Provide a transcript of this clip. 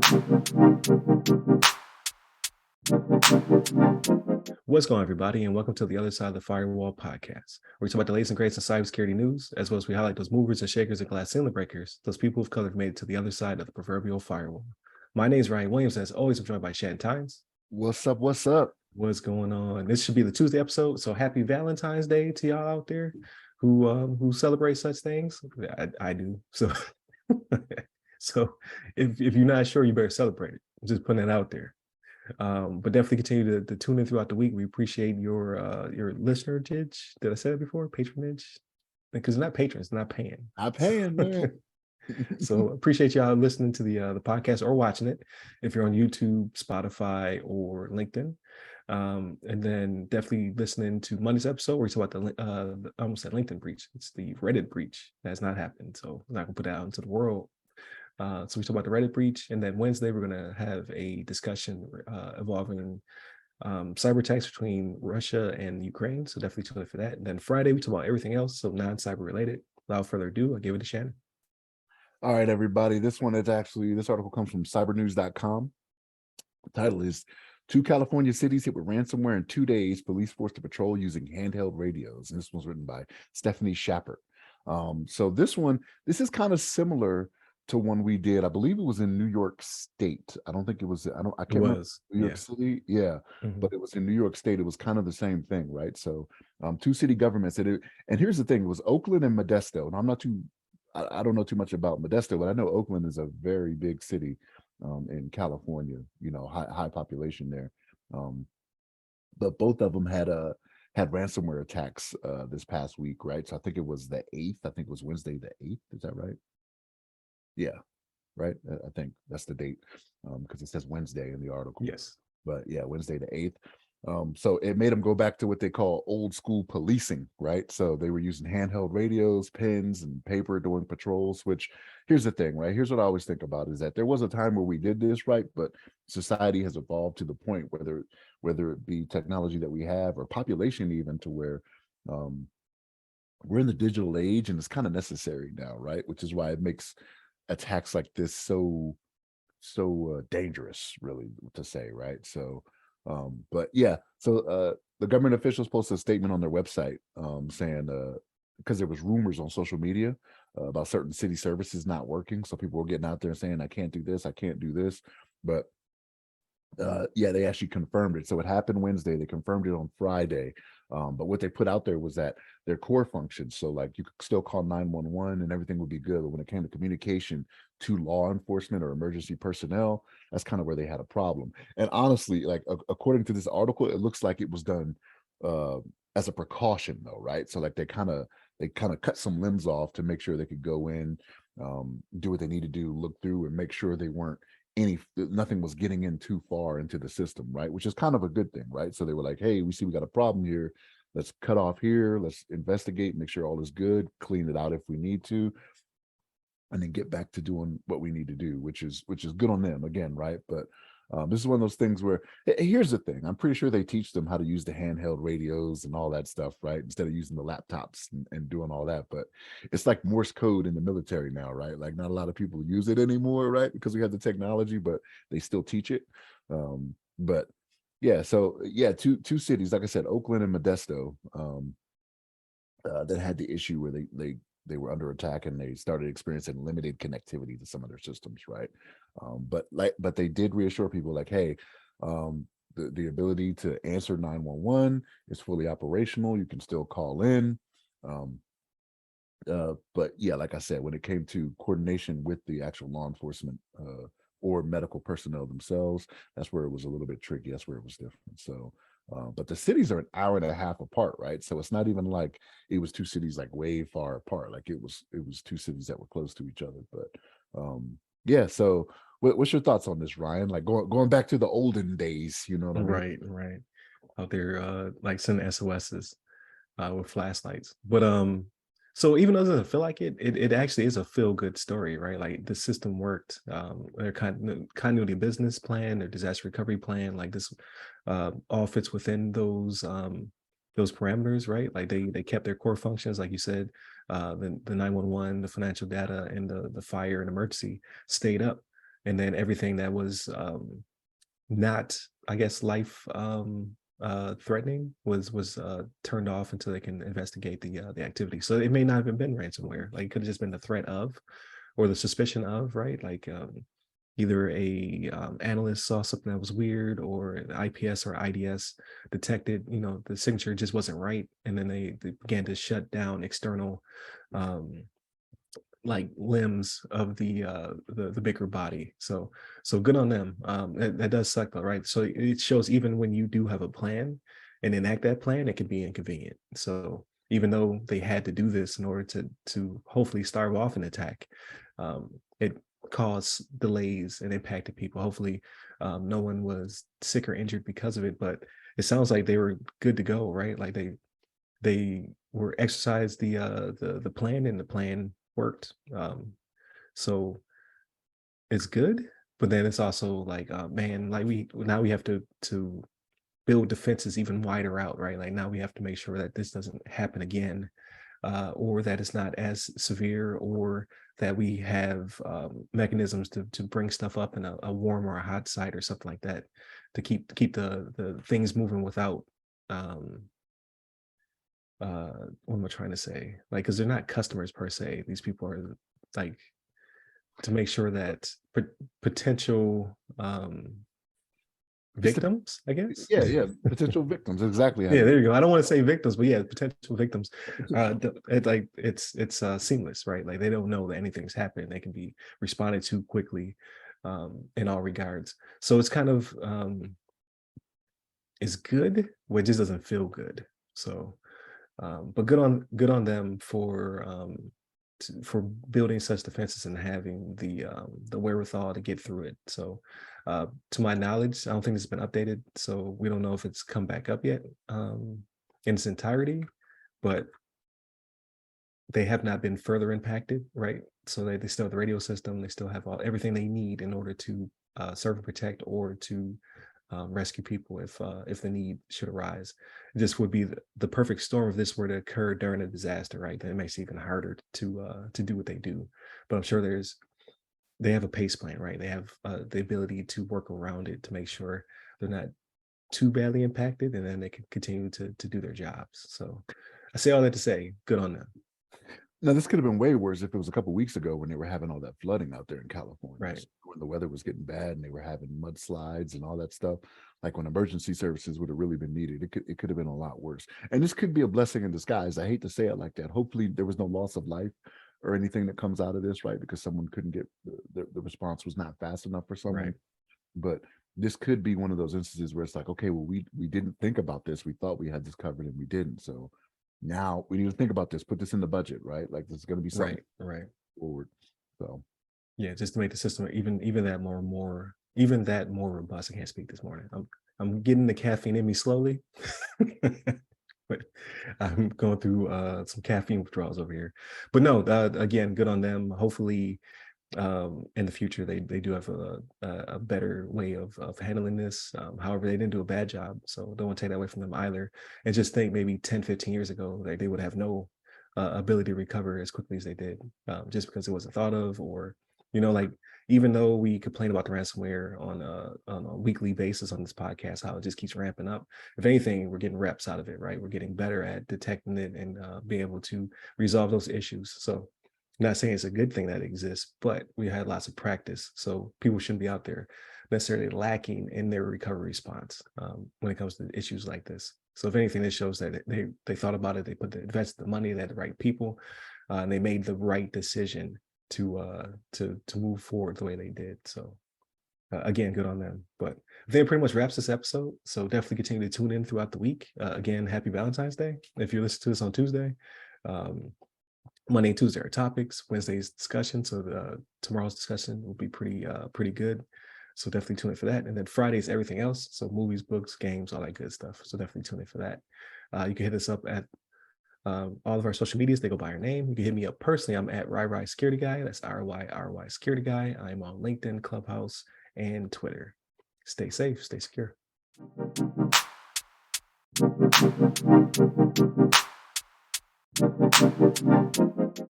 What's going on, everybody, and welcome to the Other Side of the Firewall podcast, where we talk about the latest and greatest in cybersecurity news, as well as we highlight those movers and shakers and glass ceiling breakers, those people of color who've made it to the other side of the proverbial firewall. My name is Ryan Williams, and as always, I'm joined by Shannon Tynes. What's up? What's up? What's going on? This should be the Tuesday episode, so happy Valentine's Day to y'all out there who celebrate such things. I do. So, so if you're not sure, you better celebrate it. I'm just putting it out there. But definitely continue to tune in throughout the week. We appreciate your listenerage. Did I say that before? Patronage? Because it's not patrons, not paying. I'm paying, man. So appreciate y'all listening to the podcast or watching it if you're on YouTube, Spotify, or LinkedIn. And then definitely listening to Monday's episode where we talk about the I almost said LinkedIn breach. It's the Reddit breach. That's not happened. So I'm not gonna put that out into the world. So we talk about the Reddit breach, and then Wednesday we're going to have a discussion involving cyber attacks between Russia and Ukraine. So definitely tune in for that. And then Friday we talk about everything else, so non-cyber related. Without further ado, I'll give it to Shannon. All right, everybody. This article comes from cybernews.com. The title is 2 California cities hit with ransomware in 2 days. Police forced to patrol using handheld radios. And this was written by Stephanie Schappert. So this is kind of similar to one we did. I believe it was in New York State. I don't think it was. I can't remember. New York City. Yeah. Mm-hmm. But it was in New York State. It was kind of the same thing, right? So 2 city governments did it. And here's the thing: it was Oakland and Modesto. And I don't know too much about Modesto, but I know Oakland is a very big city in California. You know, high population there. But both of them had ransomware attacks this past week, right? So I think it was the 8th. I think it was Wednesday the 8th. Is that right? Yeah, right. I think that's the date because it says Wednesday in the article. Yes, but yeah, Wednesday the 8th. So it made them go back to what they call old school policing, right? So they were using handheld radios, pens, and paper during patrols. Which here's the thing, right? Here's what I always think about is that there was a time where we did this, right? But society has evolved to the point whether it be technology that we have or population even to where we're in the digital age and it's kind of necessary now, right? Which is why it makes attacks like this so dangerous, really, to say, right? So but yeah, so the government officials posted a statement on their website saying because there was rumors on social media about certain city services not working, so people were getting out there saying I can't do this, but yeah, they actually confirmed it. So it happened Wednesday. They confirmed it on Friday. But what they put out there was that their core functions, so like you could still call 911 and everything would be good. But when it came to communication to law enforcement or emergency personnel, that's kind of where they had a problem. And honestly, like according to this article, it looks like it was done as a precaution, though, right? So like they kind of cut some limbs off to make sure they could go in, do what they need to do, look through and make sure they weren't nothing was getting in too far into the system, right? Which is kind of a good thing, right? So they were like, hey, we see we got a problem here. Let's cut off here. Let's investigate, make sure all is good, clean it out if we need to, and then get back to doing what we need to do, which is good on them again, right? But this is one of those things where here's the thing. I'm pretty sure they teach them how to use the handheld radios and all that stuff, right? Instead of using the laptops and doing all that. But it's like Morse code in the military now, right? Like not a lot of people use it anymore, right? Because we have the technology, but they still teach it. But yeah, so yeah, two cities, like I said, Oakland and Modesto, that had the issue where they were under attack and they started experiencing limited connectivity to some of their systems, right? But they did reassure people like, hey, the ability to answer 911 is fully operational. You can still call in. But yeah, like I said, when it came to coordination with the actual law enforcement or medical personnel themselves, that's where it was a little bit tricky. That's where it was different. So but the cities are an hour and a half apart, right? So it's not even like it was 2 cities like way far apart. Like it was 2 cities that were close to each other. But yeah, so what's your thoughts on this, Ryan? Like going back to the olden days, you know what I mean? Right. Out there like sending SOSs with flashlights. But so even though it doesn't feel like it actually is a feel-good story, right? Like the system worked. Their continuity business plan, their disaster recovery plan, like this all fits within those parameters, right? Like they kept their core functions, like you said, the 911, the financial data, and the fire and emergency stayed up. and then everything that was not, I guess, life threatening was turned off until they can investigate the activity. So it may not have been ransomware. Like, it could have just been the threat of, or the suspicion of, right? Like either a analyst saw something that was weird, or an IPS or IDS detected, the signature just wasn't right, and then they began to shut down external like limbs of the bigger body. So good on them. That does suck though, right? So it shows even when you do have a plan and enact that plan, it can be inconvenient. So even though they had to do this in order to hopefully starve off an attack, it caused delays and impacted people. Hopefully no one was sick or injured because of it, but it sounds like they were good to go, right? Like they were exercised the plan, and the plan worked. So it's good, but then it's also like, man, like we have to build defenses even wider out, right? Like now we have to make sure that this doesn't happen again, or that it's not as severe, or that we have mechanisms to bring stuff up in a warm or a hot site or something like that, to keep the things moving without what am I trying to say? Like, because they're not customers per se. These people are like, to make sure that potential victims, I guess. Yeah, potential victims. Exactly. Yeah, there you go. I don't want to say victims, but yeah, potential victims. It's seamless, right? Like they don't know that anything's happening. They can be responded to quickly in all regards. So it's kind of it's good, but it just doesn't feel good. So but good on them for building such defenses and having the wherewithal to get through it. So to my knowledge, I don't think it's been updated, so we don't know if it's come back up yet in its entirety, but they have not been further impacted, right? So they still have the radio system, they still have everything they need in order to serve and protect, or to rescue people if the need should arise. This would be the perfect storm if this were to occur during a disaster, right? Then it makes it even harder to do what they do. But I'm sure they have a pace plan, right? They have the ability to work around it to make sure they're not too badly impacted, and then they can continue to do their jobs. So I say all that to say, good on them. Now, this could have been way worse if it was a couple of weeks ago when they were having all that flooding out there in California, right? When the weather was getting bad and they were having mudslides and all that stuff. Like when emergency services would have really been needed, it could have been a lot worse. And this could be a blessing in disguise. I hate to say it like that. Hopefully, there was no loss of life or anything that comes out of this, right? Because someone couldn't get the response was not fast enough for someone. Right. But this could be one of those instances where it's like, okay, well, we didn't think about this. We thought we had this covered and we didn't. So now we need to think about this, put this in the budget, right? Like this is going to be something right forward. So yeah, just to make the system even that more robust. I can't speak this morning. I'm getting the caffeine in me slowly. But I'm going through some caffeine withdrawals over here. But no, again, good on them. Hopefully in the future they do have a better way of handling this. However, they didn't do a bad job, so don't want to take that away from them either. And just think, maybe 10-15 years ago, they would have no ability to recover as quickly as they did, just because it wasn't thought of. Or like, even though we complain about the ransomware on a weekly basis on this podcast, how it just keeps ramping up, if anything, we're getting reps out of it, right? We're getting better at detecting it and being able to resolve those issues. So not saying it's a good thing that exists, but we had lots of practice. So people shouldn't be out there necessarily lacking in their recovery response when it comes to issues like this. So if anything, this shows that they thought about it, they invested the money, they had the right people, and they made the right decision to move forward the way they did. So again, good on them. But I think it pretty much wraps this episode. So definitely continue to tune in throughout the week. Again, happy Valentine's Day if you listen to this on Tuesday. Monday and Tuesday are topics. Wednesday's discussion. So tomorrow's discussion will be pretty good. So definitely tune in for that. And then Friday's everything else. So movies, books, games, all that good stuff. So definitely tune in for that. You can hit us up at all of our social medias. They go by our name. You can hit me up personally. I'm at RY Security Guy. That's RY Security Guy. I'm on LinkedIn, Clubhouse, and Twitter. Stay safe, stay secure. Thank you.